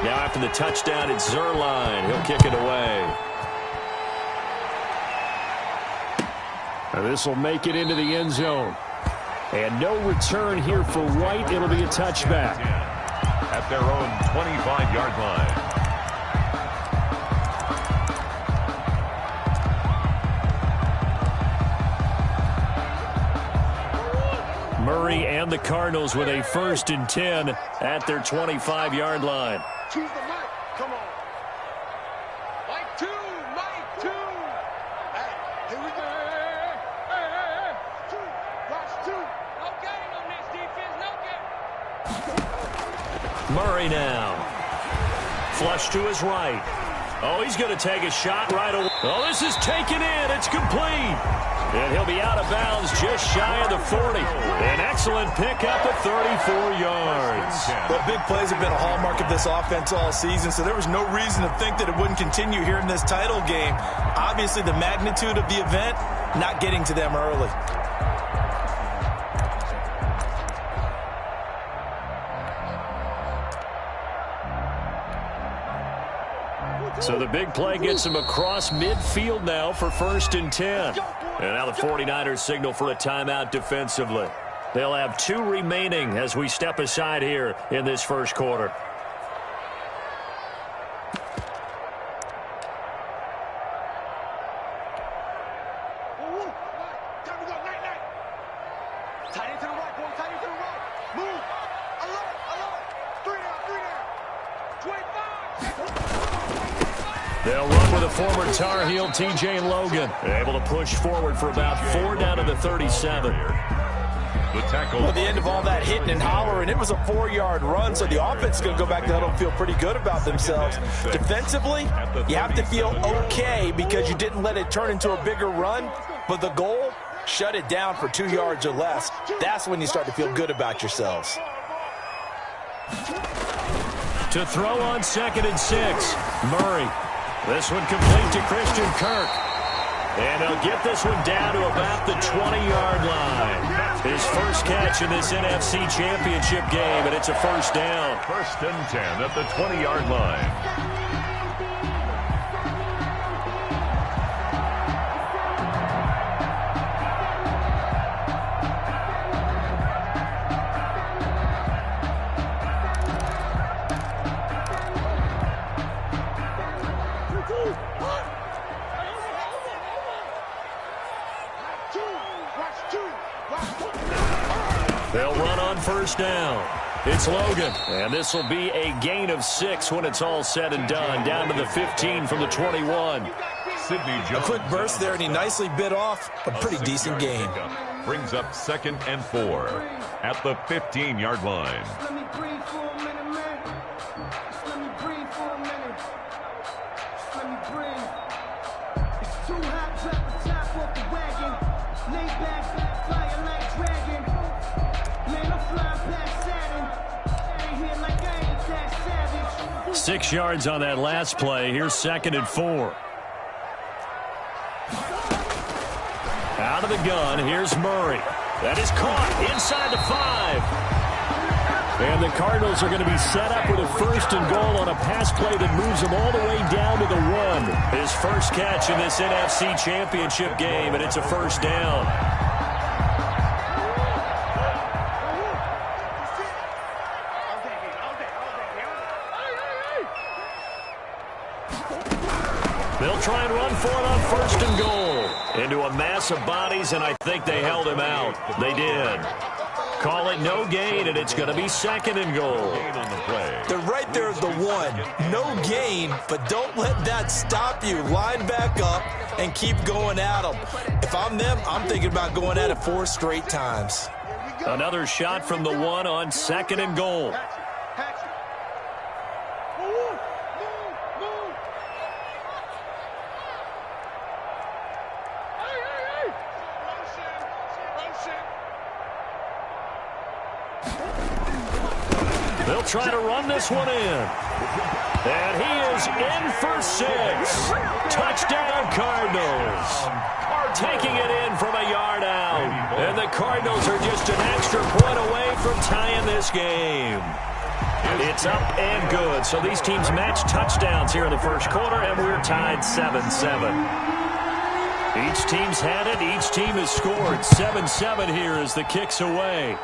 Now after the touchdown, it's Zuerlein. He'll kick it away. And this will make it into the end zone. And no return here for White. It'll be a touchback. At their own 25-yard line. Murray and the Cardinals with a 1st and 10 at their 25-yard line. Choose the mic. Come on. Mic 2. Mic 2. Hey, here we go. Hey. 2. Watch 2. No gain on this defense. No gain. Murray now. Flush to his right. Oh, he's going to take a shot right away. Oh, this is taken in. It's complete. And he'll be out of bounds just shy of the 40. An excellent pickup at 34 yards. Well, big plays have been a hallmark of this offense all season, so there was no reason to think that it wouldn't continue here in this title game. Obviously, the magnitude of the event not getting to them early. So the big play gets him across midfield now for 1st and 10. And now the 49ers signal for a timeout defensively. They'll have 2 remaining as we step aside here in this first quarter. Tight end to the right, boy. Tight end to the right. Move. Alert. 3 down. 25. They'll run with a former Tar Heel, T.J. Logan. Able to push forward for about 4 down to the 37. The tackle. Well, at the end of all that hitting and hollering, it was a 4-yard run, so the offense is going to go back to huddle and feel pretty good about themselves. Defensively, you have to feel okay because you didn't let it turn into a bigger run, but the goal, shut it down for 2 yards or less. That's when you start to feel good about yourselves. To throw on 2nd and 6. Murray. This one complete to Christian Kirk. And he'll get this one down to about the 20-yard line. His first catch in this NFC Championship game, and it's a 1st down. 1st and 10 at the 20-yard line. They'll run on 1st down. It's Logan. And this will be a gain of 6 when it's all said and done. Down to the 15 from the 21. Sidney Jones. A quick burst there, and he nicely bit off a pretty decent gain. Brings up 2nd and 4 at the 15-yard line. Let me breathe for a minute, man. Just let me breathe for a minute. Just let me breathe. It's too hot, drop the top off the wagon. Lay back, flying like dragon. Man, I'm flying past Saturn. Out of here like I ain't that savage. 6 yards on that last play. Here's 2nd and 4. Out of the gun, here's Murray. That is caught inside the 5. And the Cardinals are going to be set up with a 1st and goal on a pass play that moves them all the way down to the 1. His first catch in this NFC Championship game, and it's a 1st down. They'll try and run for it on 1st and goal. Into a mass of bodies, and I think they held him out. They did. Call it no gain, and it's going to be 2nd and goal. They're right there at the 1. No gain, but don't let that stop you. Line back up and keep going at them. If I'm them, I'm thinking about going at it 4 straight times. Another shot from the 1 on 2nd and goal. They'll try to run this one in. And he is in for 6. Touchdown, Cardinals. Taking it in from a yard out. And the Cardinals are just an extra point away from tying this game. It's up and good. So these teams match touchdowns here in the first quarter, and we're tied 7-7. Each team's had it. Each team has scored. 7-7 here as the kick's away.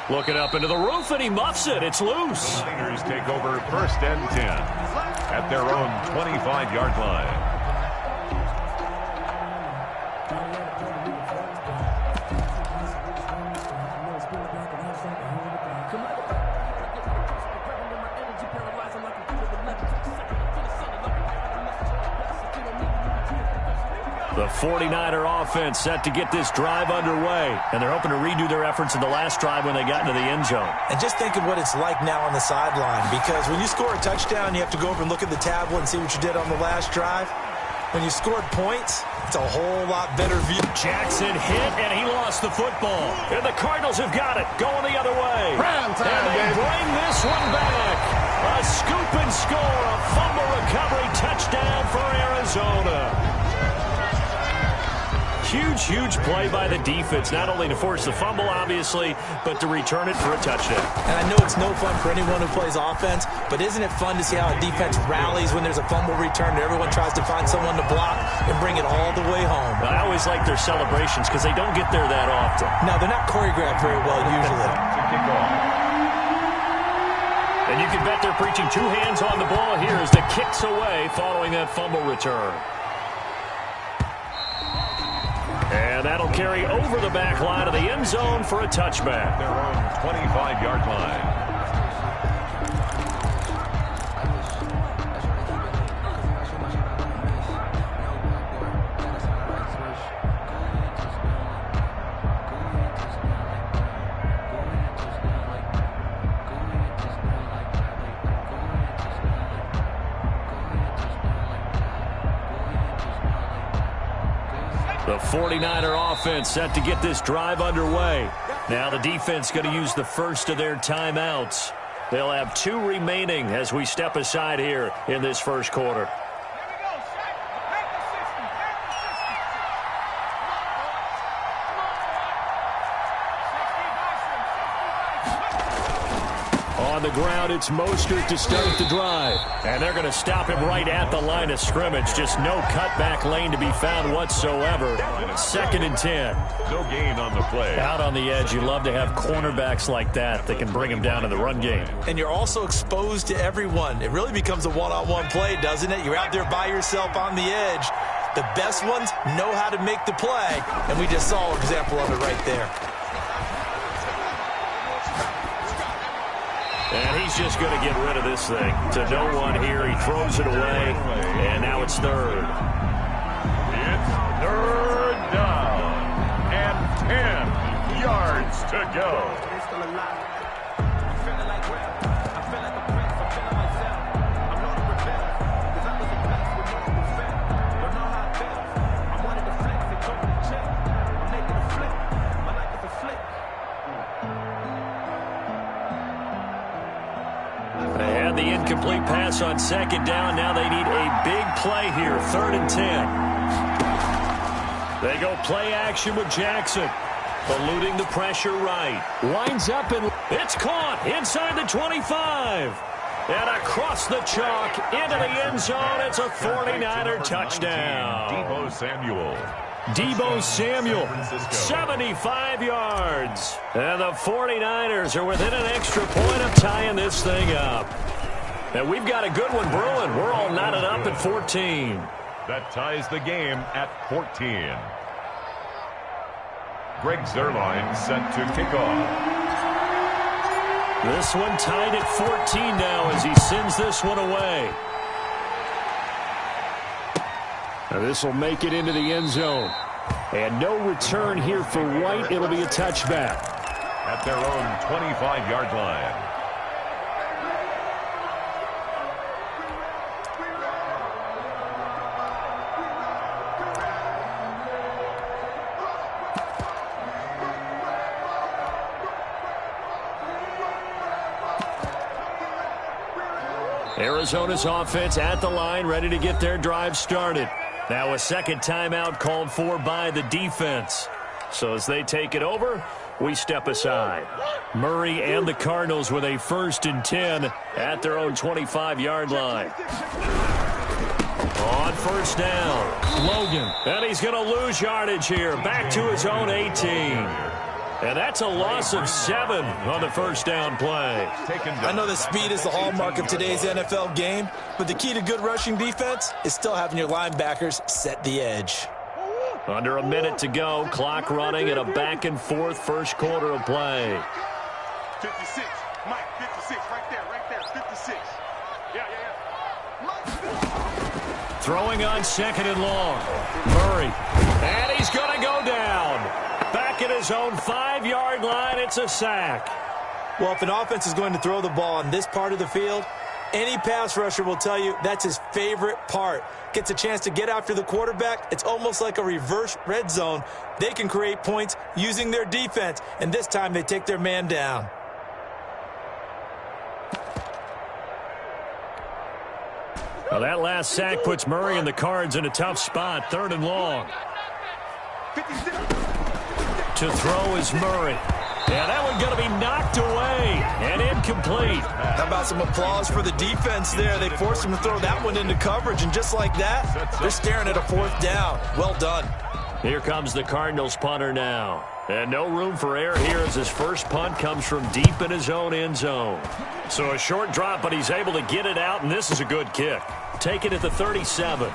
Looking up into the roof, and he muffs it. It's loose. The Niners take over 1st and 10 at their own 25-yard line. The 49er offense set to get this drive underway, and they're hoping to redo their efforts in the last drive when they got into the end zone. And just think of what it's like now on the sideline, because when you score a touchdown, you have to go over and look at the tablet and see what you did on the last drive. When you scored points, it's a whole lot better view. Jackson hit, and he lost the football. And the Cardinals have got it, going the other way. And they bring this one back. A scoop and score, a fumble recovery touchdown for Arizona. Huge play by the defense, not only to force the fumble, obviously, but to return it for a touchdown. And I know it's no fun for anyone who plays offense, but isn't it fun to see how a defense rallies when there's a fumble return and everyone tries to find someone to block and bring it all the way home? I always like their celebrations because they don't get there that often. No, they're not choreographed very well usually. And you can bet they're preaching two hands on the ball here as the kick's away following that fumble return. And that'll carry over the back line of the end zone for a touchback. Their own 25-yard line. The 49er offense set to get this drive underway. Now the defense going to use the first of their timeouts. They'll have 2 remaining as we step aside here in this first quarter. On the ground, it's Mostert to start the drive. And they're going to stop him right at the line of scrimmage. Just no cutback lane to be found whatsoever. 2nd and 10. No gain on the play. Out on the edge, you love to have cornerbacks like that can bring him down in the run game. And you're also exposed to everyone. It really becomes a one-on-one play, doesn't it? You're out there by yourself on the edge. The best ones know how to make the play, and we just saw an example of it right there. And he's just going to get rid of this thing. To no one here. He throws it away. And now it's 3rd. It's 3rd down. And 10 yards to go. The incomplete pass on 2nd down. Now they need a big play here. 3rd and 10. They go play action with Jackson. Eluding the pressure right. Lines up and it's caught inside the 25. And across the chalk into the end zone. It's a 49er touchdown. Deebo Samuel, 75 yards. And the 49ers are within an extra point of tying this thing up. And we've got a good one brewing. We're all knotted up at 14. That ties the game at 14. Greg Zuerlein set to kick off. This one tied at 14 now as he sends this one away. Now this will make it into the end zone. And no return here for White. It'll be a touchback. At their own 25-yard line. Arizona's offense at the line, ready to get their drive started. Now a second timeout called for by the defense. So as they take it over, we step aside. Murray and the Cardinals with a 1st and 10 at their own 25-yard line. On 1st down, Logan. And he's going to lose yardage here. Back to his own 18. And that's a loss of 7 on the 1st down play. I know that speed is the hallmark of today's NFL game, but the key to good rushing defense is still having your linebackers set the edge. Under a minute to go, clock running at a back-and-forth first quarter of play. 56, Mike, 56, right there, 56. Yeah. Throwing on 2nd and long. Murray. And he's going to go down. Back at his own 5-yard line, it's a sack. Well, if an offense is going to throw the ball on this part of the field, any pass rusher will tell you that's his favorite part. Gets a chance to get after the quarterback. It's almost like a reverse red zone. They can create points using their defense, and this time they take their man down. Well, that last sack puts Murray and the Cards in a tough spot. 3rd and long. To throw is Murray. Yeah, that one going to be knocked away and incomplete. How about some applause for the defense there? They forced him to throw that one into coverage, and just like that, they're staring at a 4th down. Well done. Here comes the Cardinals punter now. And no room for error here as his first punt comes from deep in his own end zone. So a short drop, but he's able to get it out, and this is a good kick. Take it at the 37.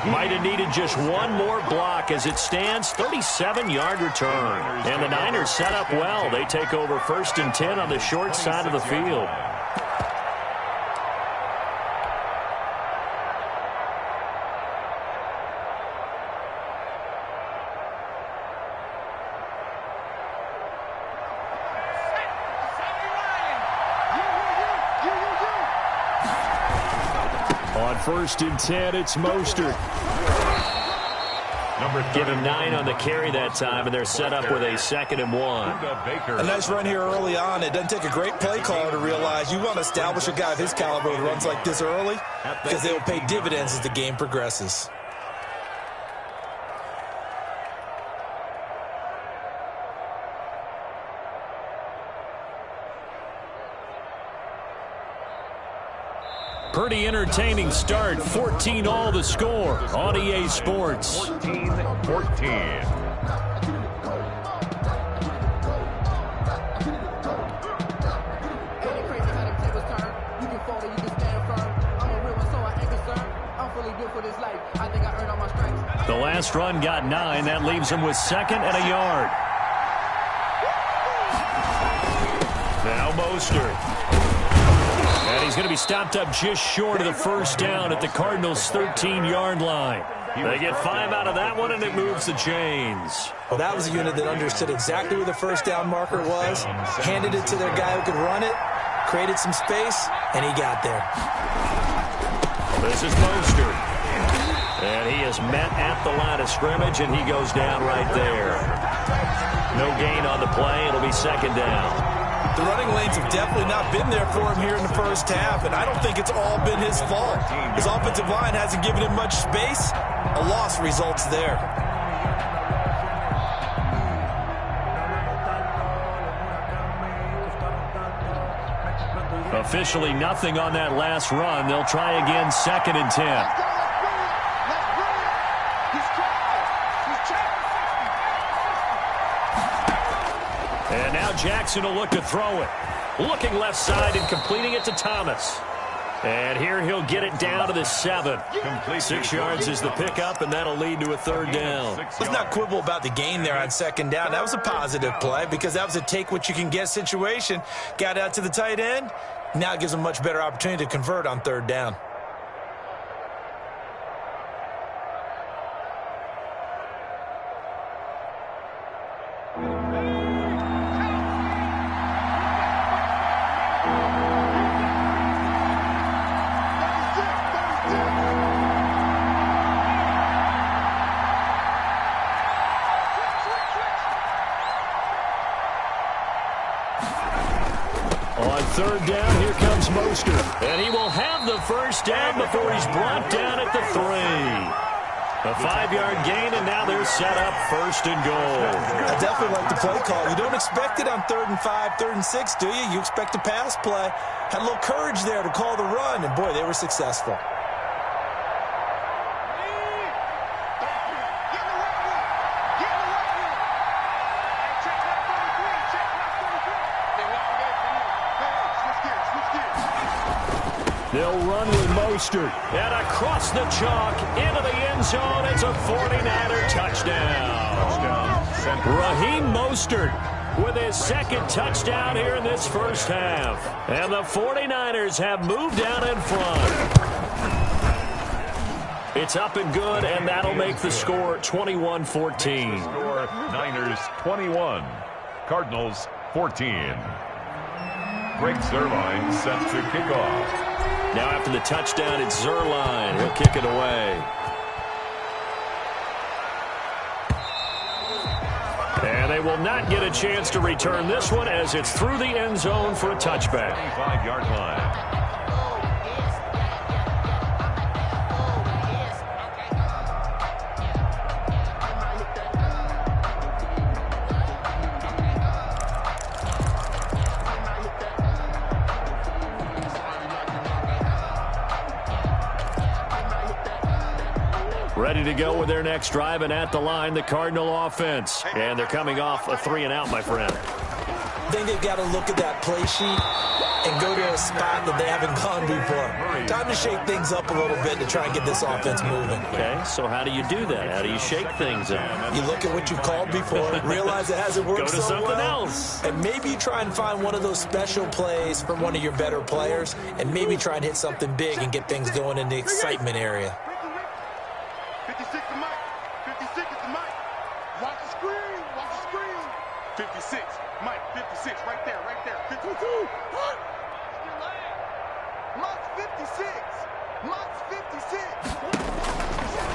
Might have needed just one more block as it stands. 37-yard return. And the Niners set up well. They take over 1st and 10 on the short side of the field. On 1st and 10, it's Mostert. Give him 9 on the carry that time, and they're set up with a 2nd and 1. A nice run here early on. It doesn't take a great play caller to realize you want to establish a guy of his caliber who runs like this early because they will pay dividends as the game progresses. Pretty entertaining start. 14 all the score on EA Sports. 14-14. The last run got 9. That leaves him with 2nd and a yard. Now Mostert. And he's going to be stopped up just short of the 1st down at the Cardinals' 13-yard line. They get 5 out of that one, and it moves the chains. Well, that was a unit that understood exactly where the 1st down marker was, handed it to their guy who could run it, created some space, and he got there. This is Mostert. And he is met at the line of scrimmage, and he goes down right there. No gain on the play. It'll be 2nd down. The running lanes have definitely not been there for him here in the first half, and I don't think it's all been his fault. His offensive line hasn't given him much space. A loss results there. Officially nothing on that last run. They'll try again, 2nd and 10. And now Jackson will look to throw it. Looking left side and completing it to Thomas. And here he'll get it down to the 7. 6 yards is the pickup, and that'll lead to a 3rd down. Let's not quibble about the gain there on 2nd down. That was a positive play because that was a take-what-you-can-get situation. Got out to the tight end. Now it gives him a much better opportunity to convert on 3rd down. On On third down, here comes Mostert. And he will have the first down before he's brought down at the 3. A 5-yard gain, and now they're set up first and goal. I definitely like the play call. You don't expect it on 3rd and 5, 3rd and 6, do you? You expect a pass play. Had a little courage there to call the run, and, boy, they were successful. They'll run with Mostert. And across the chalk, into the end zone. It's a 49er touchdown. Raheem Mostert with his second touchdown here in this first half. And the 49ers have moved out in front. It's up and good, and that'll make the score 21-14. Score Niners 21, Cardinals 14. Greg Zuerlein set to kick off. Now after the touchdown, it's Zuerlein. He'll kick it away. And they will not get a chance to return this one as it's through the end zone for a touchback. 25-yard line. Ready to go with their next drive, and at the line, the Cardinal offense. And thee coming off a 3-and-out, my friend. I think they've got to look at that play sheet and go to a spot that they haven't gone before. Time to shake things up a little bit to try and get this offense moving. Okay, so how do you do that? How do you shake things up? You look at what you've called before, realize it hasn't worked so well. Go to something else. And maybe you try and find one of those special plays from one of your better players, and maybe try and hit something big and get things going in the excitement area. 56 to Mike. 56 is the Mike. Watch the screen. Watch the screen. 56. Mike, 56. Right there. Right there. 52. What? Mike's 56. Mike's 56.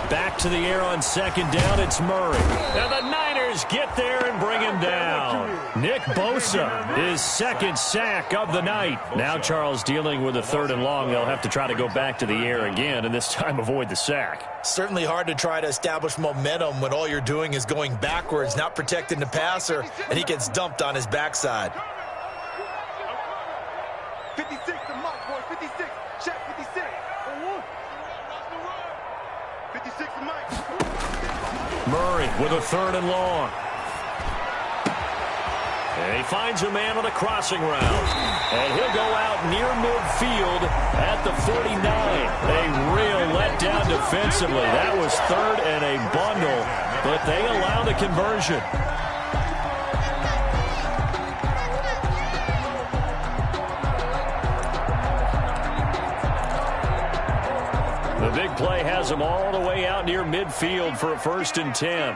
Back to the air on second down. It's Murray. And the Niners get there and bring him down. Nick Bosa, his second sack of the night. Now Charles dealing with a 3rd and long. They'll have to try to go back to the air again, and this time avoid the sack. Certainly hard to try to establish momentum when all you're doing is going backwards, not protecting the passer, and he gets dumped on his backside. 56 to Mike, boys. 56. Check 56. 56 to Mike. Murray with a 3rd and long. And he finds a man on a crossing route. And he'll go out near midfield at the 49. A real letdown defensively. That was 3rd and a bundle, but they allow the conversion. The big play has them all the way out near midfield for a 1st and 10.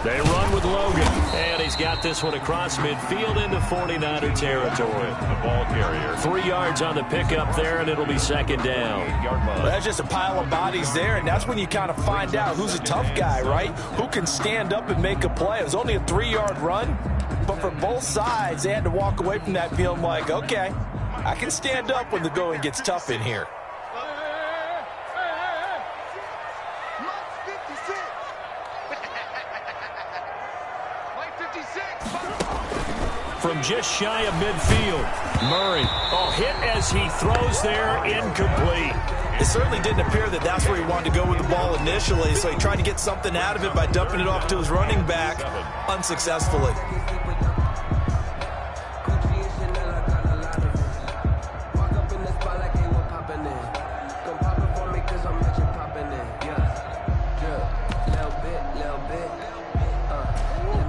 They run with Logan, and he's got this one across midfield into 49er territory. The ball carrier. 3 yards on the pickup there, and it'll be second down. Well, that's just a pile of bodies there, and that's when you kind of find out who's a tough guy, right? Who can stand up and make a play. It was only a 3-yard run, but for both sides, they had to walk away from that feeling like, okay, I can stand up when the going gets tough in here. From just shy of midfield, Murray, hit as he throws there, incomplete. It certainly didn't appear that that's where he wanted to go with the ball initially, so he tried to get something out of it by dumping it off to his running back unsuccessfully.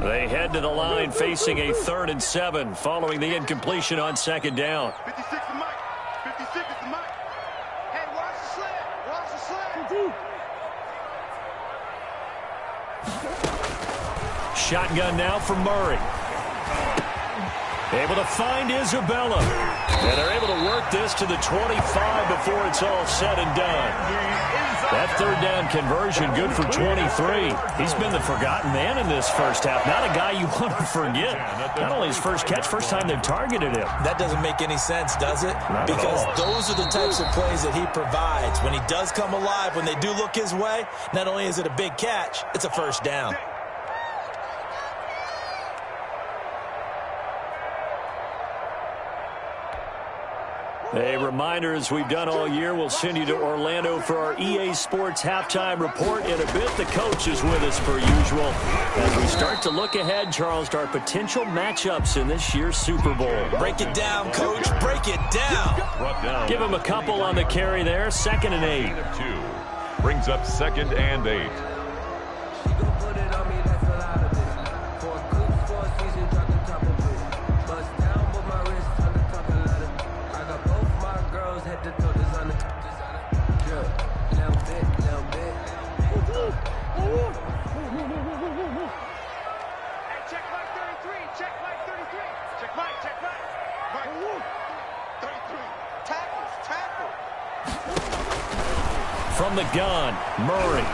They head to the line facing a 3rd and 7 following the incompletion on second down. 56 is Mike. 56 is the Mike. Hey, watch the slant. Watch the slant. Shotgun now for Murray. Able to find Isabella. And they're able to work this to the 25 before it's all said and done. That third down conversion good for 23. He's been the forgotten man in this first half. Not a guy you want to forget. Not only his first catch, first time they've targeted him. That doesn't make any sense, does it? Because those are the types of plays that he provides. When he does come alive, when they do look his way, not only is it a big catch, it's a first down. A reminder, as we've done all year, we'll send you to Orlando for our EA Sports halftime report. In a bit, the coach is with us per usual. As we start to look ahead, Charles, to our potential matchups in this year's Super Bowl. Break it down, Coach. Break it down. Give him a couple on the carry there. 2nd and 8. Brings up 2nd and 8. From the gun, Murray.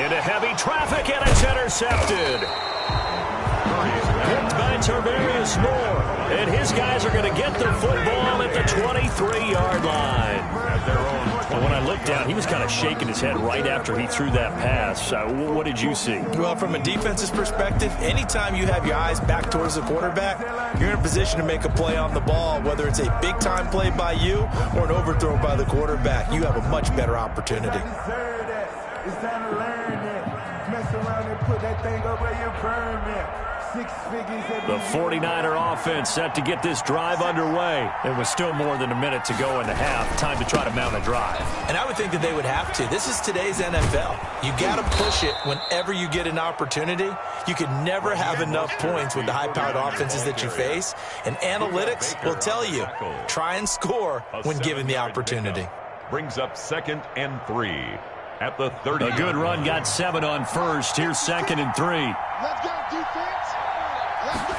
Into heavy traffic, and it's intercepted. Picked by Tarvarius Moore. And his guys are going to get the football at the 23-yard line. When I looked down, he was kind of shaking his head right after he threw that pass. What did you see? Well, from a defense's perspective, anytime you have your eyes back towards the quarterback, you're in a position to make a play on the ball, whether it's a big-time play by you or an overthrow by the quarterback. You have a much better opportunity. It's time to learn that. Mess around and put that thing over your permit. 6 figures. The 49er offense set to get this drive underway. It was still more than a minute to go in the half. Time to try to mount a drive. And I would think that they would have to. This is today's NFL. You got to push it whenever you get an opportunity. You can never have enough points with the high-powered offenses that you face. And analytics will tell you, try and score when given the opportunity. Brings up 2nd and 3 at the 30. A good run got 7 on first. Here's 2nd and 3. Let's go, defense. Let's go.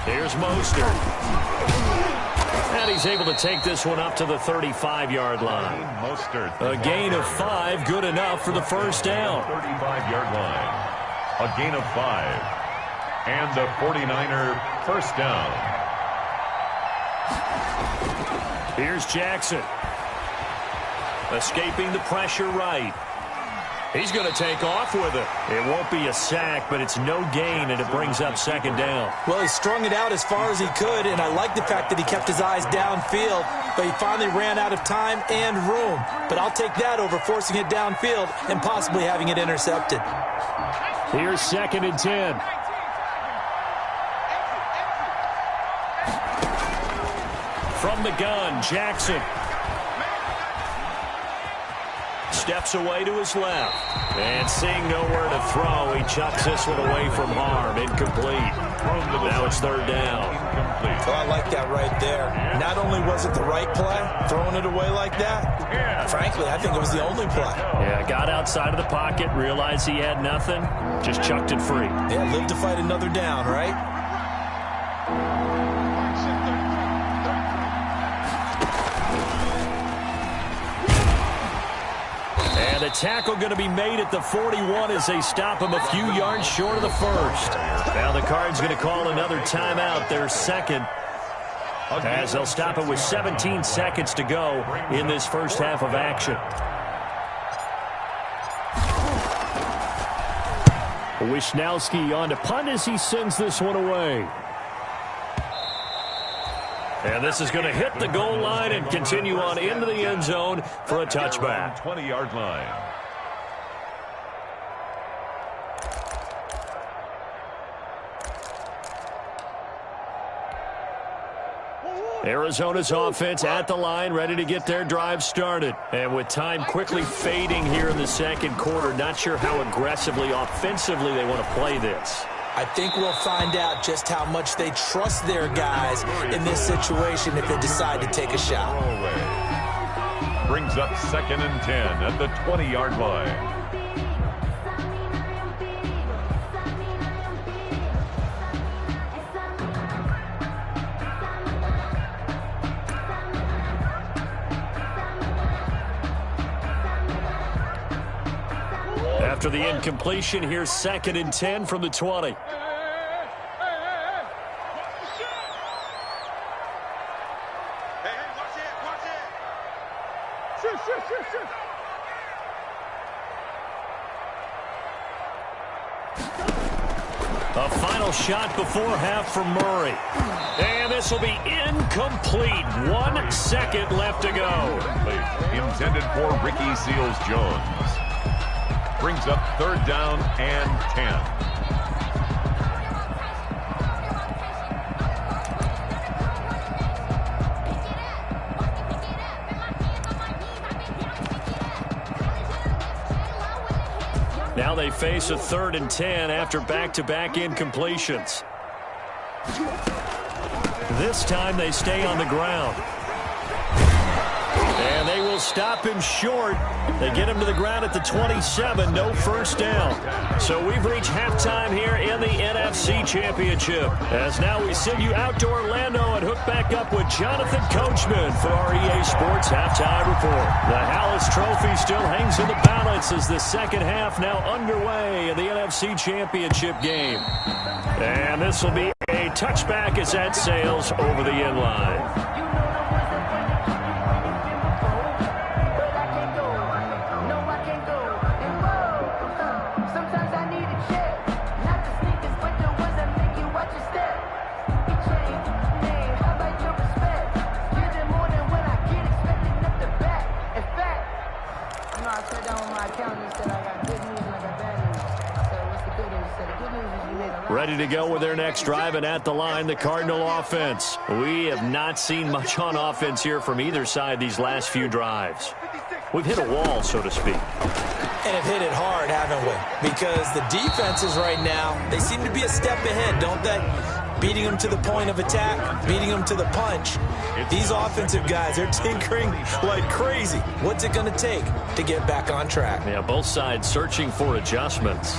Here's Mostert. And he's able to take this one up to the 35-yard line. Mostert. A gain of 5, good enough for the first down. 35-yard line. A gain of 5. And the 49er first down. Here's Jackson. Escaping the pressure right. He's going to take off with it. It won't be a sack, but it's no gain, and it brings up 2nd down. Well, he strung it out as far as he could, and I like the fact that he kept his eyes downfield, but he finally ran out of time and room. But I'll take that over forcing it downfield and possibly having it intercepted. Here's 2nd and 10. From the gun, Jackson. Steps away to his left. And seeing nowhere to throw, he chucks this one away from harm. Incomplete. Now it's 3rd down. Well, I like that right there. Not only was it the right play, throwing it away like that, frankly, I think it was the only play. Yeah, got outside of the pocket, realized he had nothing, just chucked it free. Yeah, live to fight another down, right? And the tackle going to be made at the 41 as they stop him a few yards short of the first. Now the Cards going to call another timeout, their 2nd, as they'll stop it with 17 seconds to go in this first half of action. Wisnowski on to punt as he sends this one away. And this is going to hit the goal line and continue on into the end zone for a touchback. 20-yard line. Arizona's offense at the line, ready to get their drive started. And with time quickly fading here in the 2nd quarter, not sure how aggressively, offensively they want to play this. I think we'll find out just how much they trust their guys in this situation if they decide to take a shot. Brings up 2nd and 10 at the 20-yard line. After the incompletion, here's 2nd and 10 from the 20. A final shot before half from Murray. And this will be incomplete. 1 second left to go. Intended for Ricky Seals-Jones. Brings up 3rd down and 10. Now they face a 3rd and 10 after back-to-back incompletions. This time they stay on the ground. And they will stop him short. They get him to the ground at the 27. No first down. So we've reached halftime here in the NFC Championship. As now we send you out to Orlando and hook back up with Jonathan Coachman for our EA Sports Halftime Report. The Hallis Trophy still hangs in the balance as the second half now underway in the NFC Championship game. And this will be a touchback as that sails over the end line. Ready to go with their next drive, and at the line, the Cardinal offense. We have not seen much on offense here from either side these last few drives. We've hit a wall, so to speak. And have hit it hard, haven't we? Because the defenses right now, they seem to be a step ahead, don't they? Beating them to the point of attack, beating them to the punch. These offensive guys, they're tinkering like crazy. What's it going to take to get back on track? Yeah, both sides searching for adjustments.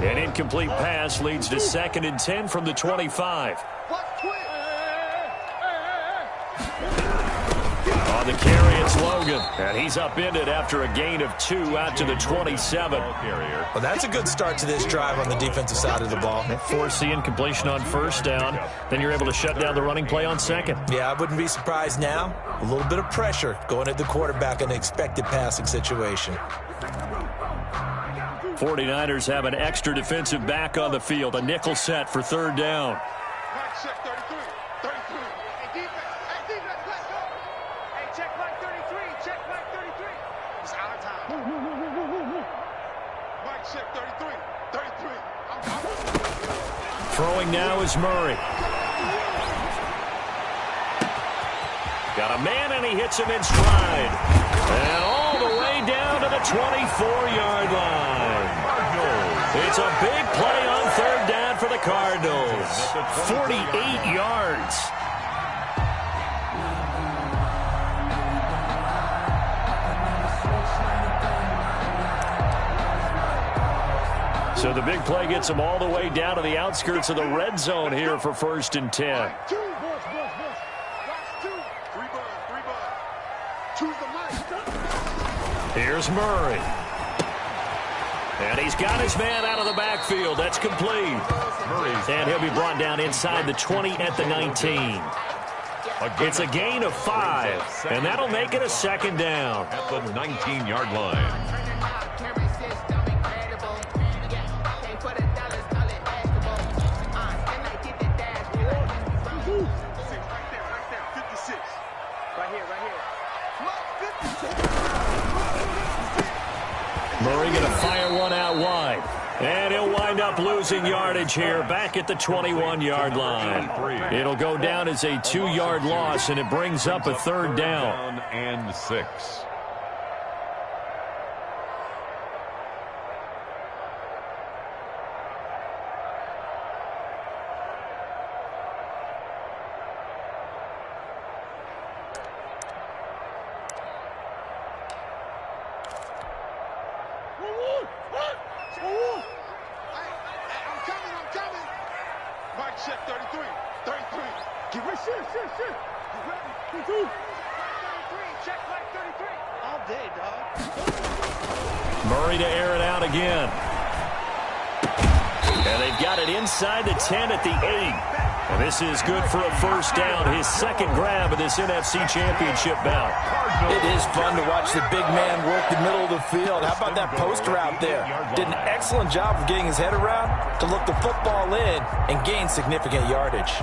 An incomplete pass leads to 2nd and 10 from the 25. On the carry, it's Logan. And he's upended after a gain of 2 out to the 27. Well, that's a good start to this drive on the defensive side of the ball. Force the incompletion on first down. Then you're able to shut down the running play on second. Yeah, I wouldn't be surprised now. A little bit of pressure going at the quarterback in an expected passing situation. 49ers have an extra defensive back on the field. A nickel set for 3rd down. Check 33. 33. Hey, defense. Hey, defense, let's go. Hey, check Mike 33. Check Mike 33. It's out of time. Mike, check 33. 33. Throwing now is Murray. Got a man, and he hits him in stride. And all the way down to the 24-yard line. It's a big play on 3rd down for the Cardinals. 48 yards. So the big play gets them all the way down to the outskirts of the red zone here for 1st and 10. Here's Murray. And he's got his man out of the backfield. That's complete. And he'll be brought down inside the 20 at the 19. It's a gain of 5, and that'll make it a 2nd down. At the 19-yard line. Murray going to fire one out wide. And he'll wind up losing yardage here back at the 21-yard line. It'll go down as a 2-yard loss, and it brings up a 3rd down. And 6. Check flag 33. All day, dog. Murray to air it out again. And they've got it inside the 10 at the 8. And this is good for a first down. His second grab of this NFC Championship bout. It is fun to watch the big man work the middle of the field. How about that post route there? Did an excellent job of getting his head around to look the football in and gain significant yardage.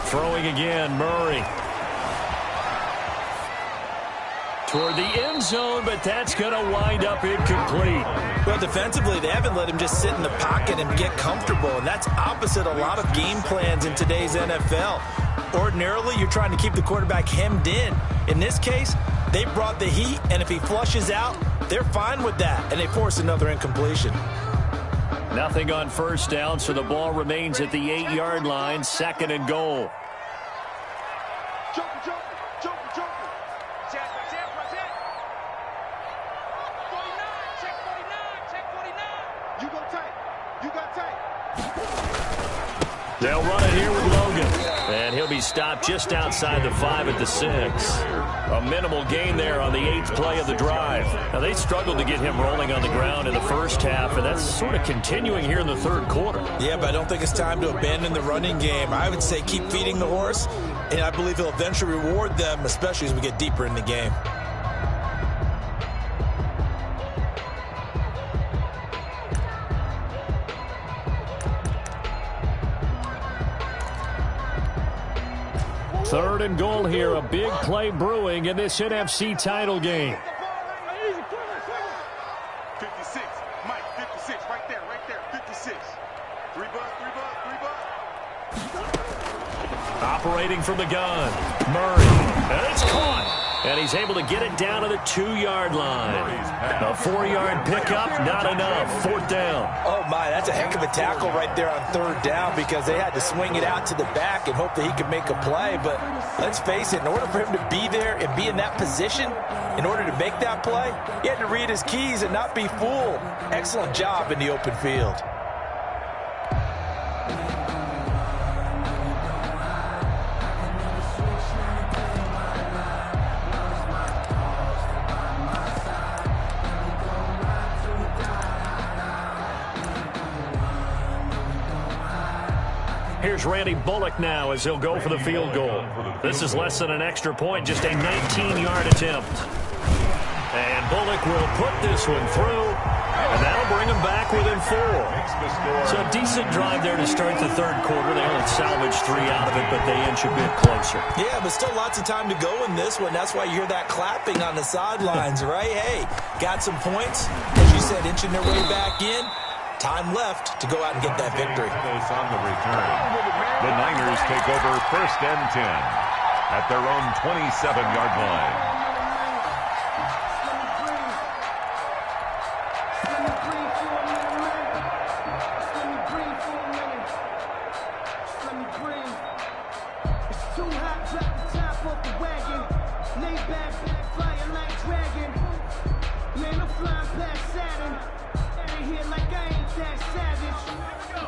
Throwing again, Murray. Toward the end zone, but that's going to wind up incomplete. Well, defensively, they haven't let him just sit in the pocket and get comfortable, and that's opposite a lot of game plans in today's NFL. Ordinarily, you're trying to keep the quarterback hemmed in. In this case, they brought the heat, and if he flushes out, they're fine with that, and they force another incompletion. Nothing on first down, so the ball remains at the 8-yard line, second and goal. Joker. Check 49. You got tight. They'll run it here with Logan. And he'll be stopped just outside the 5 at the 6. A minimal gain there on the 8th play of the drive. Now, they struggled to get him rolling on the ground in the first half, and that's sort of continuing here in the third quarter. Yeah, but I don't think it's time to abandon the running game. I would say keep feeding the horse, and I believe he'll eventually reward them, especially as we get deeper in the game. Third and goal here, a big play brewing in this NFC title game. 56, Mike, 56, right there, 56. 3 bucks. Operating from the gun, Murray, and it's caught. And he's able to get it down to the 2-yard line. A 4-yard pickup, not enough. Fourth down. Oh, my, that's a heck of a tackle right there on third down because they had to swing it out to the back and hope that he could make a play. But let's face it, in order for him to be there and be in that position, in order to make that play, he had to read his keys and not be fooled. Excellent job in the open field. Here's Randy Bullock now as he'll go for the field goal. This is less than an extra point, just a 19-yard attempt. And Bullock will put this one through, and that'll bring him back within 4. So a decent drive there to start the third quarter. They only salvaged 3 out of it, but they inch a bit closer. Yeah, but still lots of time to go in this one. That's why you hear that clapping on the sidelines, right? Hey, got some points. As you said, inching their way back in. Time left to go out and get that victory. On the return, the Niners take over first and 10 at their own 27-yard line.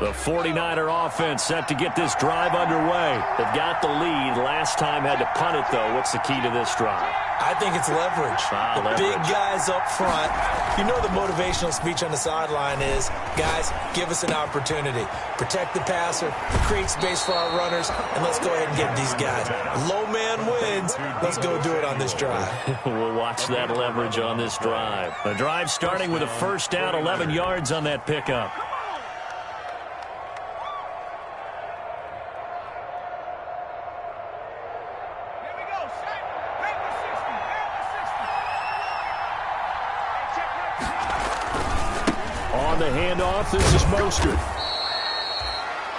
The 49er offense set to get this drive underway. They've got the lead. Last time had to punt it, though. What's the key to this drive? I think it's leverage. The big guys up front. You know the motivational speech on the sideline is, guys, give us an opportunity. Protect the passer, create space for our runners, and let's go ahead and get these guys. Low man wins. Let's go do it on this drive. We'll watch that leverage on this drive. The drive starting with a first down, 11 yards on that pickup. The handoff, this is Mostert.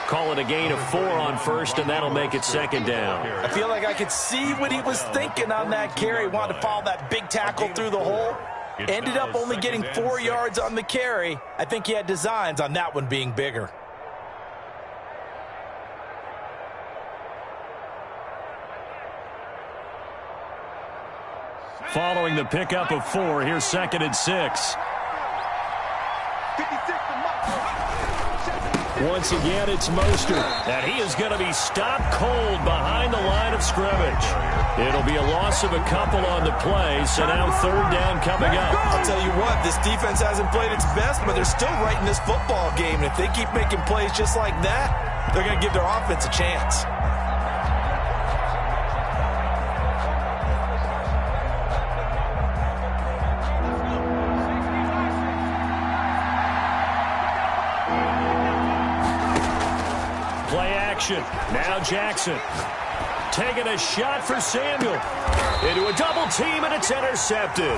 Call it a gain of 4 on first, and that'll make it second down. I feel like I could see what he was thinking on that carry. Wanted to follow that big tackle through the hole. Ended up only getting 4 yards on the carry. I think he had designs on that one being bigger. following the pickup of 4. Here's 2nd and 6. Once again, it's Mostert, and he is going to be stopped cold behind the line of scrimmage. It'll be a loss of a couple on the play, so now 3rd down coming up. I'll tell you what, this defense hasn't played its best, but they're still right in this football game. And if they keep making plays just like that, they're going to give their offense a chance. Now Jackson taking a shot for Samuel. Into a double team, and it's intercepted.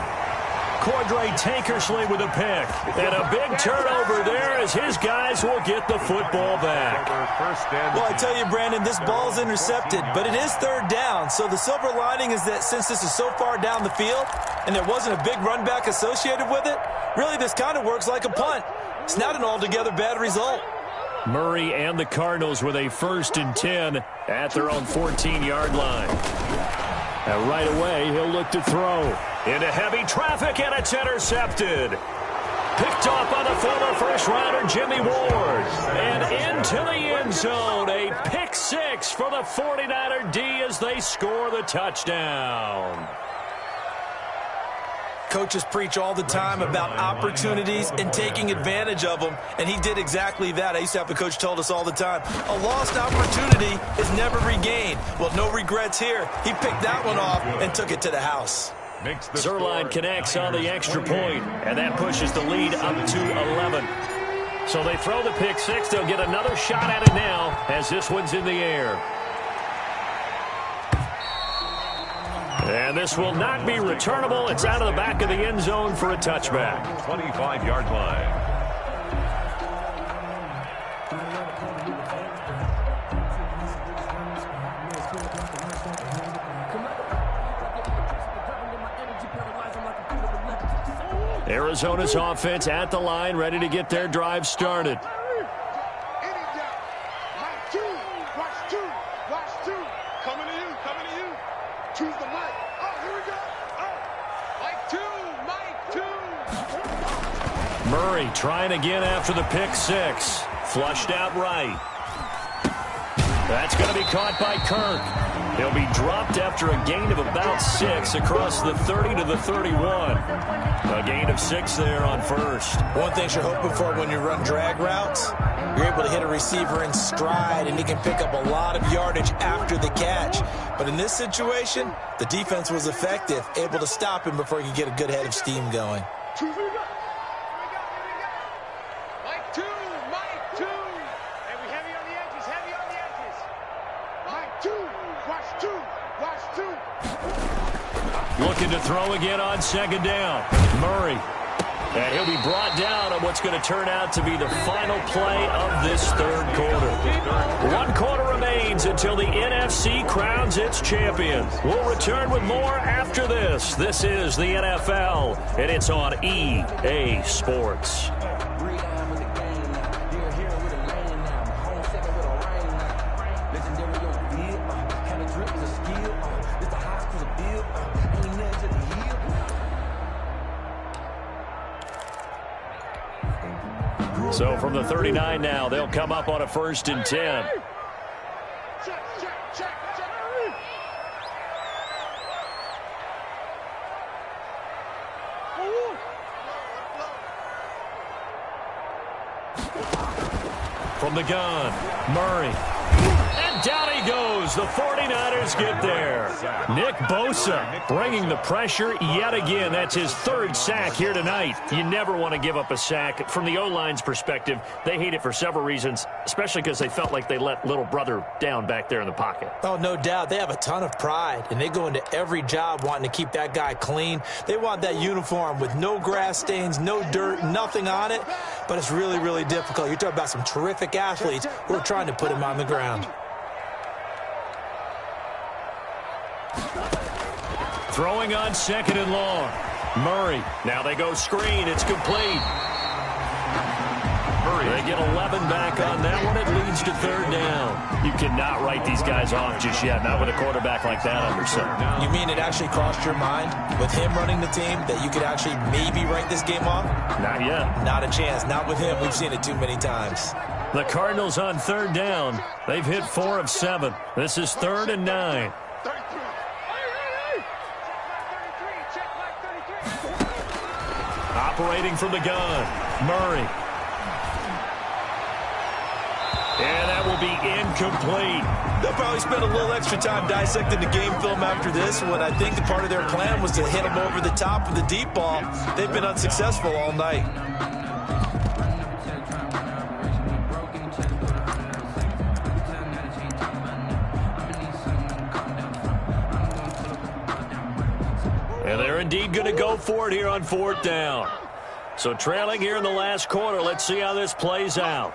Cordray Tankersley with a pick. And a big turnover there as his guys will get the football back. Well, I tell you, Brandon, this ball's intercepted, but it is 3rd down. So the silver lining is that since this is so far down the field and there wasn't a big run back associated with it, really this kind of works like a punt. It's not an altogether bad result. Murray and the Cardinals with a 1st and 10 at their own 14-yard line. And right away, he'll look to throw. Into heavy traffic, and it's intercepted. Picked off by the former first-rounder Jimmy Ward. And into the end zone, a pick 6 for the 49er D as they score the touchdown. Coaches preach all the time about opportunities and taking advantage of them, and he did exactly that. I used to have a coach told us all the time, a lost opportunity is never regained. Well, no regrets here. He picked that one off and took it to the house. Zuerlein connects on the extra point, and that pushes the lead up to 11. So they throw the pick 6. They'll get another shot at it now as this one's in the air. And this will not be returnable. It's out of the back of the end zone for a touchback. 25-yard line. Arizona's offense at the line, ready to get their drive started. Murray trying again after the pick 6. Flushed out right. That's going to be caught by Kirk. He'll be dropped after a gain of about 6 across the 30 to the 31. A gain of 6 there on 1st. One thing you're hoping for when you run drag routes, you're able to hit a receiver in stride, and he can pick up a lot of yardage after the catch. But in this situation, the defense was effective, able to stop him before he could get a good head of steam going. Looking to throw again on 2nd down. Murray. And he'll be brought down on what's going to turn out to be the final play of this 3rd quarter. 1 quarter remains until the NFC crowns its champion. We'll return with more after this. This is the NFL, and it's on EA Sports. So from the 39 now, they'll come up on a 1st and 10. From the gun, Murray. And down he goes. The 49ers get there. Nick Bosa bringing the pressure yet again. That's his 3rd sack here tonight. You never want to give up a sack. From the O-line's perspective, they hate it for several reasons, especially because they felt like they let little brother down back there in the pocket. Oh, no doubt. They have a ton of pride, and they go into every job wanting to keep that guy clean. They want that uniform with no grass stains, no dirt, nothing on it, but it's really, really difficult. You're talking about some terrific athletes who are trying to put him on the ground. Throwing on 2nd and long. Murray. Now they go screen. It's complete. Murray. They get 11 back on that one. It leads to 3rd down. You cannot write these guys off just yet, not with a quarterback like that under center. You mean it actually crossed your mind with him running the team that you could actually maybe write this game off? Not yet. Not a chance. Not with him. We've seen it too many times. The Cardinals on third down. They've hit 4 of 7. This is 3rd and 9. Operating from the gun, Murray. And that will be incomplete. They'll probably spend a little extra time dissecting the game film after this when I think the part of their plan was to hit them over the top with the deep ball. They've been unsuccessful all night. And they're indeed going to go for it here on 4th down. So trailing here in the last quarter. Let's see how this plays out.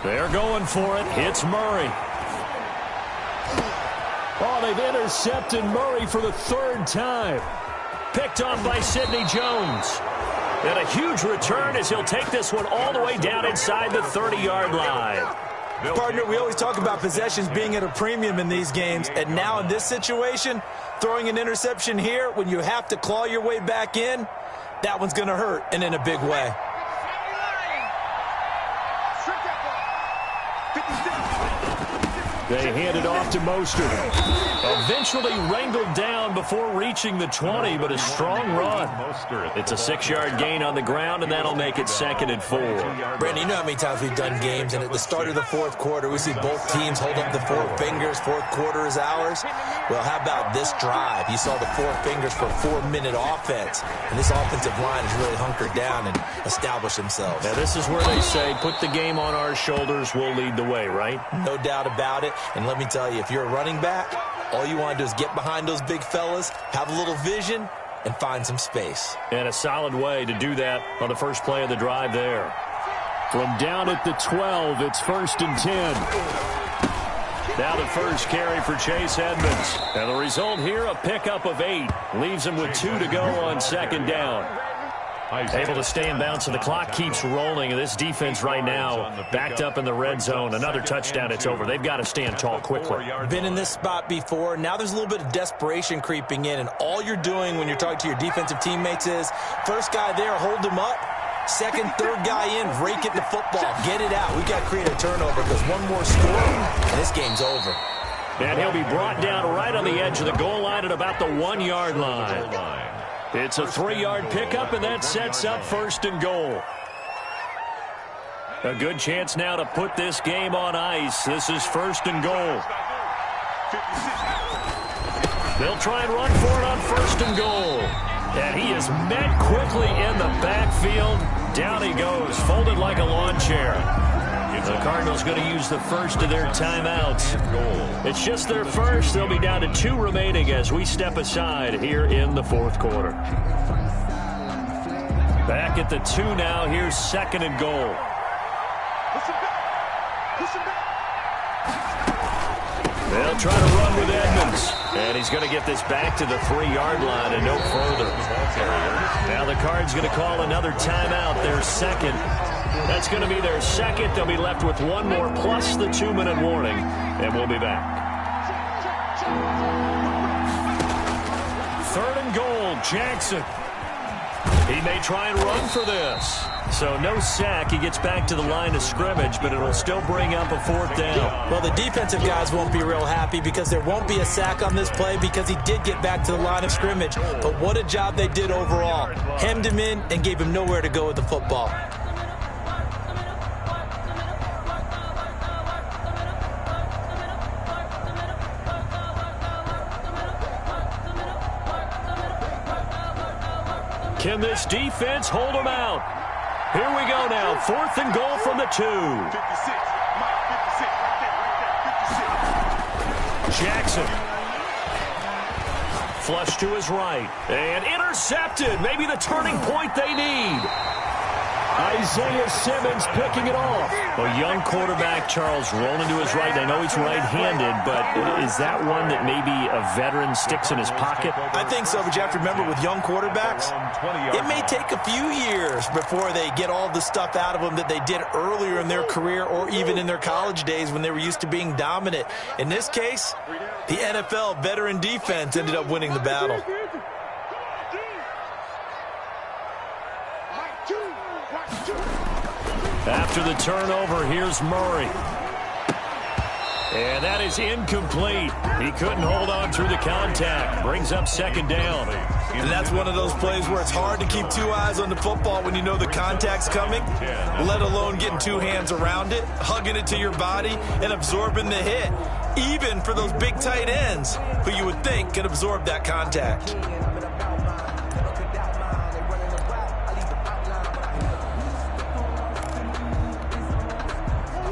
They're going for it. It's Murray. Oh, they've intercepted Murray for the 3rd time. Picked off by Sidney Jones. And a huge return as he'll take this one all the way down inside the 30-yard line. Partner, we always talk about possessions being at a premium in these games, and now in this situation, throwing an interception here when you have to claw your way back in, that one's going to hurt, and in a big way. They hand it off to Mostert. Eventually wrangled down before reaching the 20, but a strong run. It's a 6-yard gain on the ground, and that'll make it 2nd and 4. Brandon, you know how many times we've done games, and at the start of the 4th quarter, we see both teams hold up the 4 fingers. 4th quarter is ours. Well, how about this drive? You saw the 4 fingers for a 4-minute offense, and this offensive line has really hunkered down and established themselves. Now, this is where they say, put the game on our shoulders, we'll lead the way, right? No doubt about it. And let me tell you, if you're a running back, all you want to do is get behind those big fellas, have a little vision, and find some space. And a solid way to do that on the first play of the drive there. From down at the 12, it's 1st and 10. Now the first carry for Chase Edmonds. And the result here, a pickup of 8. Leaves him with 2 to go on 2nd down. Able to stay in bounds, and the clock keeps rolling. And this defense right now backed up in the red zone. Another touchdown, it's over. They've got to stand tall quickly. Been in this spot before. Now there's a little bit of desperation creeping in. And all you're doing when you're talking to your defensive teammates is, first guy there, hold him up. Second, third guy in, rake it the football. Get it out. We got to create a turnover because one more score, and this game's over. And he'll be brought down right on the edge of the goal line at about the 1-yard line. It's a 3-yard pickup, and that sets up 1st and goal. A good chance now to put this game on ice. This is 1st and goal. They'll try and run for it on 1st and goal. And he is met quickly in the backfield. Down he goes, folded like a lawn chair. The Cardinals going to use the first of their timeouts. It's just their first. They'll be down to 2 remaining as we step aside here in the 4th quarter. Back at the 2 now. Here's 2nd and goal. They'll try to run with Edmonds. And he's going to get this back to the 3-yard line and no further. Now the Cards going to call another timeout. Their 2nd. That's going to be their 2nd. They'll be left with 1 more plus the 2-minute warning. And we'll be back. 3rd and goal, Jackson. He may try and run for this. So no sack. He gets back to the line of scrimmage, but it'll still bring up a 4th down. Well, the defensive guys won't be real happy because there won't be a sack on this play because he did get back to the line of scrimmage. But what a job they did overall. Hemmed him in and gave him nowhere to go with the football. Can this defense hold them out? Here we go now. 4th and goal from the 2. Jackson. Flush to his right. And intercepted. Maybe the turning point they need. Isaiah Simmons picking it off. A young quarterback, Charles, rolling to his right. I know he's right-handed, but is that one that maybe a veteran sticks in his pocket? I think so, but you have to remember with young quarterbacks, it may take a few years before they get all the stuff out of them that they did earlier in their career or even in their college days when they were used to being dominant. In this case, the NFL veteran defense ended up winning the battle. After the turnover, here's Murray. And that is incomplete. He couldn't hold on through the contact. Brings up second down. And that's one of those plays where it's hard to keep two eyes on the football when you know the contact's coming, let alone getting two hands around it, hugging it to your body, and absorbing the hit, even for those big tight ends who you would think could absorb that contact.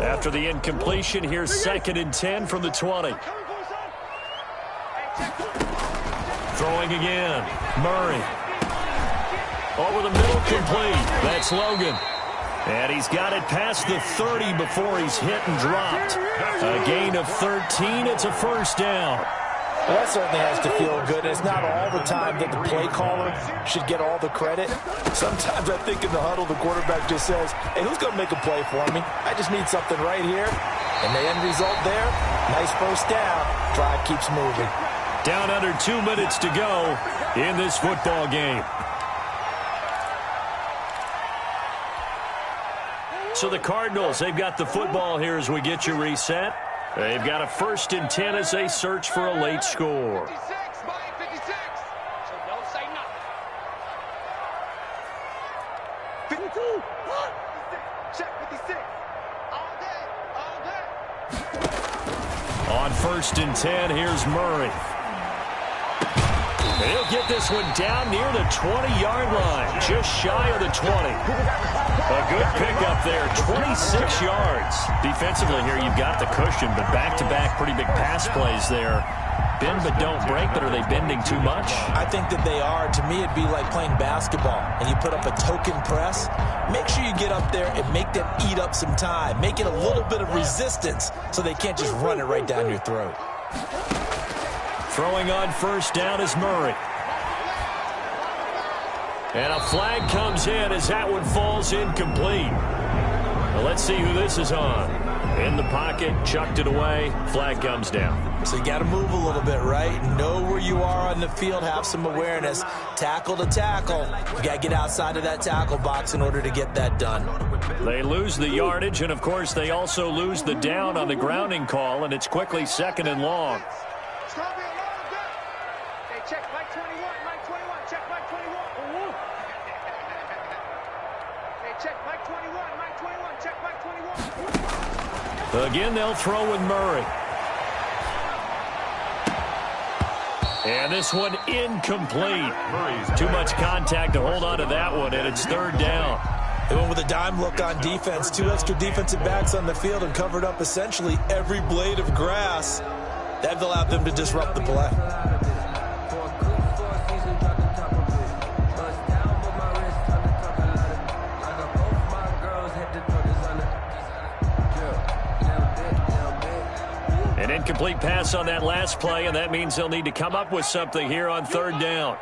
After the incompletion, here's 2nd and 10 from the 20. Throwing again. Murray. Over the middle, complete. That's Logan. And he's got it past the 30 before he's hit and dropped. A gain of 13. It's a first down. Well, that certainly has to feel good. It's not all the time that the play caller should get all the credit. Sometimes I think in the huddle, the quarterback just says, hey, who's going to make a play for me? I just need something right here. And the end result there, nice first down. Drive keeps moving. Down under 2 minutes to go in this football game. So the Cardinals, they've got the football here as we get you reset. They've got a 1st and 10 as they search for a late score. 56, Mike, 56. So don't say nothing. 52. What? Check 56. All day. All day. On 1st and 10, here's Murray. He'll get this one down near the 20-yard line, just shy of the 20. A good pickup there, 26 yards. Defensively here, you've got the cushion, but back-to-back pretty big pass plays there. Bend but don't break, but are they bending too much? I think that they are. To me, it'd be like playing basketball, and you put up a token press. Make sure you get up there and make them eat up some time. Make it a little bit of resistance so they can't just run it right down your throat. Throwing on 1st down is Murray. And a flag comes in as that one falls incomplete. Well, let's see who this is on. In the pocket, chucked it away, flag comes down. So you got to move a little bit, right? Know where you are on the field, have some awareness. Tackle to tackle. You got to get outside of that tackle box in order to get that done. They lose the yardage, and of course they also lose the down on the grounding call, and it's quickly 2nd and long. Check Mike 21, Mike 21, check Mike 21. Hey, check Mike 21, Mike 21, check Mike 21. Again, they'll throw with Murray. And this one incomplete. Too much contact to hold on to that one, and it's 3rd down. They went with a dime look on defense. 2 extra defensive backs on the field and covered up essentially every blade of grass. That allowed them to disrupt the play. An incomplete pass on that last play, and that means they'll need to come up with something here on 3rd down.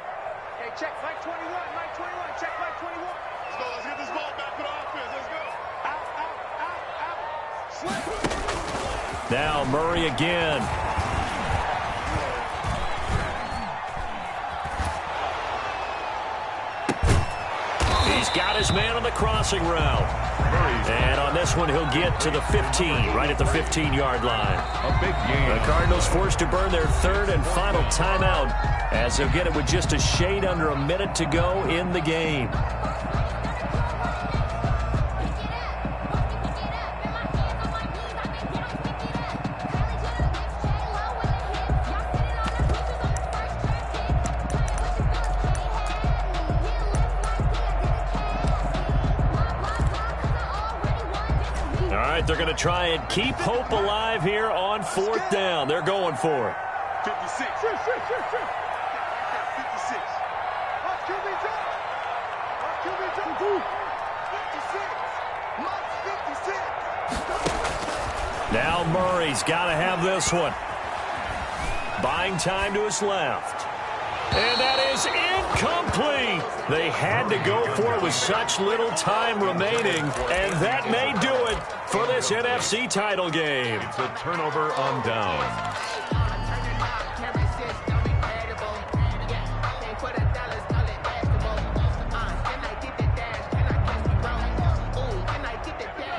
Hey, check Mike 21, Mike 21, check Mike 21. Let's go, let's get this ball back for the offense. Let's go. Out, out, out, out. Slip. Now Murray again. He's got his man on the crossing route. And on this one, he'll get to the 15, right at the 15-yard line. A big game. The Cardinals forced to burn their 3rd and final timeout as they'll get it with just a shade under a minute to go in the game. They're going to try and keep hope alive here on 4th down. They're going for it. 56. 56. Watch QB jump. Watch QB jump. 56. Now Murray's got to have this one. Buying time to his left. And that is incomplete. They had to go for it with such little time remaining, and that may do it for this NFC title game. It's a turnover on downs.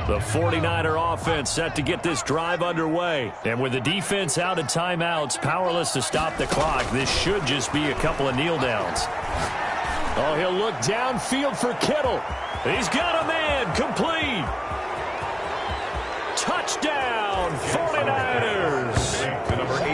The 49er offense set to get this drive underway. And with the defense out of timeouts, powerless to stop the clock, this should just be a couple of kneel downs. Oh, he'll look downfield for Kittle. He's got a man, complete. Touchdown, 49ers.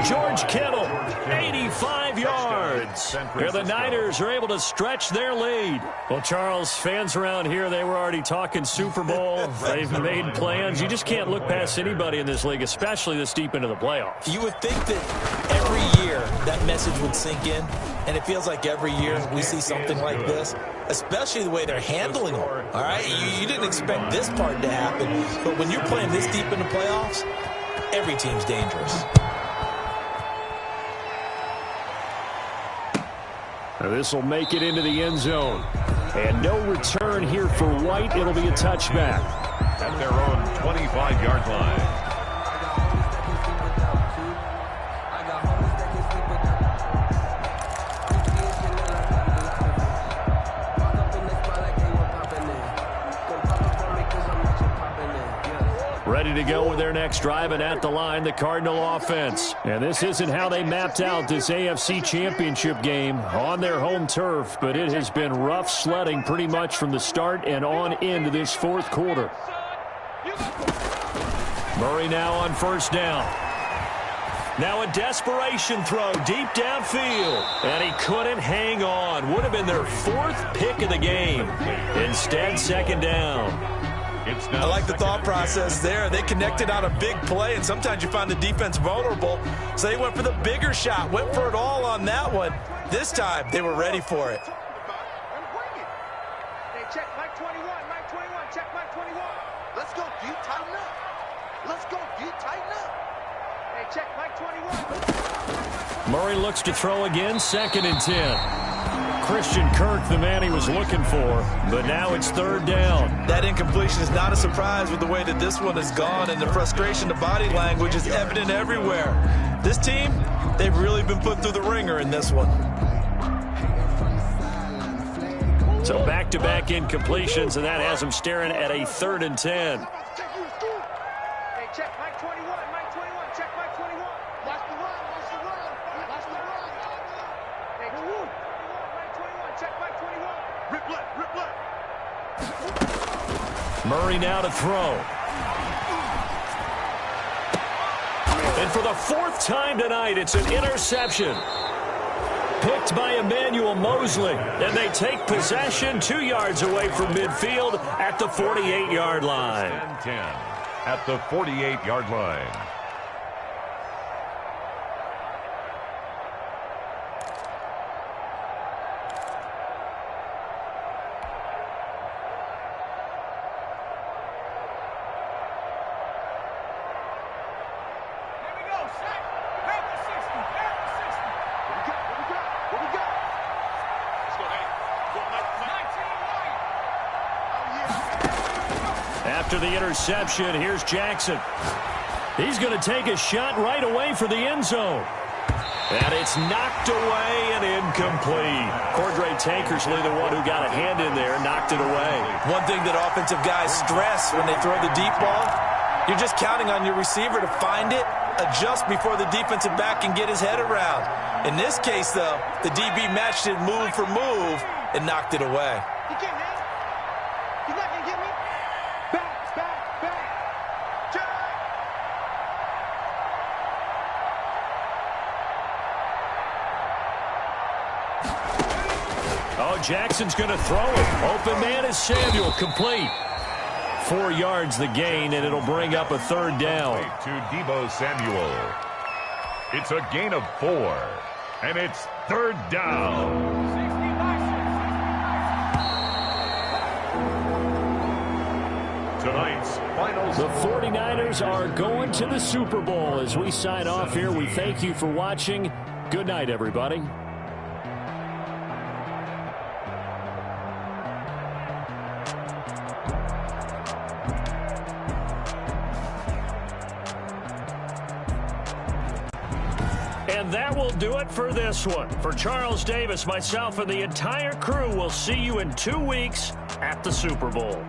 George Kittle, 85 yards. And the Niners are able to stretch their lead. Well, Charles, fans around here, they were already talking Super Bowl. They've made plans. You just can't look past anybody in this league, especially this deep into the playoffs. You would think that every year that message would sink in, and it feels like every year we see something like this, especially the way they're handling them. All right, you didn't expect this part to happen, but when you're playing this deep in the playoffs, every team's dangerous. This will make it into the end zone. And no return here for White. It'll be a touchback. At their own 25-yard line. Ready to go with their next drive, and at the line, the Cardinal offense. And this isn't how they mapped out this AFC Championship game on their home turf, but it has been rough sledding pretty much from the start and on into this fourth quarter. Murray now on first down. Now a desperation throw deep downfield, and he couldn't hang on. Would have been their fourth pick of the game. Instead, second down. I like the thought process there. They connected on a big play, and sometimes you find the defense vulnerable. So they went for the bigger shot, went for it all on that one. This time, they were ready for it. Hey, check Mike 21, Mike 21, check Mike 21. Let's go, dude, tighten up. Let's go, dude, tighten up. Hey, check Mike 21. Murray looks to throw again, 2nd and 10. Christian Kirk, the man he was looking for, but now it's 3rd down. That incompletion is not a surprise with the way that this one has gone, and the frustration, the body language is evident everywhere. This team, they've really been put through the ringer in this one. So back-to-back incompletions, and that has him staring at a 3rd and 10. Hey, check Mike 21, Mike 21, check Mike 21. Watch the run, watch the run, watch the run. Hey, Mike 21, check Mike 21. Rip left, rip left. Murray now to throw. And for the 4th time tonight, it's an interception. Picked by Emmanuel Mosley. And they take possession 2 yards away from midfield at the 48-yard line. 10 at the 48-yard line. After the interception, here's Jackson. He's going to take a shot right away for the end zone. And it's knocked away and incomplete. Cordray Tankersley, the one who got a hand in there, knocked it away. One thing that offensive guys stress when they throw the deep ball, you're just counting on your receiver to find it, adjust before the defensive back can get his head around. In this case, though, the DB matched it move for move and knocked it away. You can't hit. You're not going to get me. Back, back, back. Jack. Oh, Jackson's going to throw it. Open man is Samuel, complete. 4 yards the gain, and it'll bring up a 3rd down. To Deebo Samuel. It's a gain of 4, and it's 3rd down. Tonight's final The 49ers are going to the Super Bowl. As we sign off here, we thank you for watching. Good night, everybody. And that will do it for this one. For Charles Davis, myself, and the entire crew, we'll see you in 2 weeks at the Super Bowl.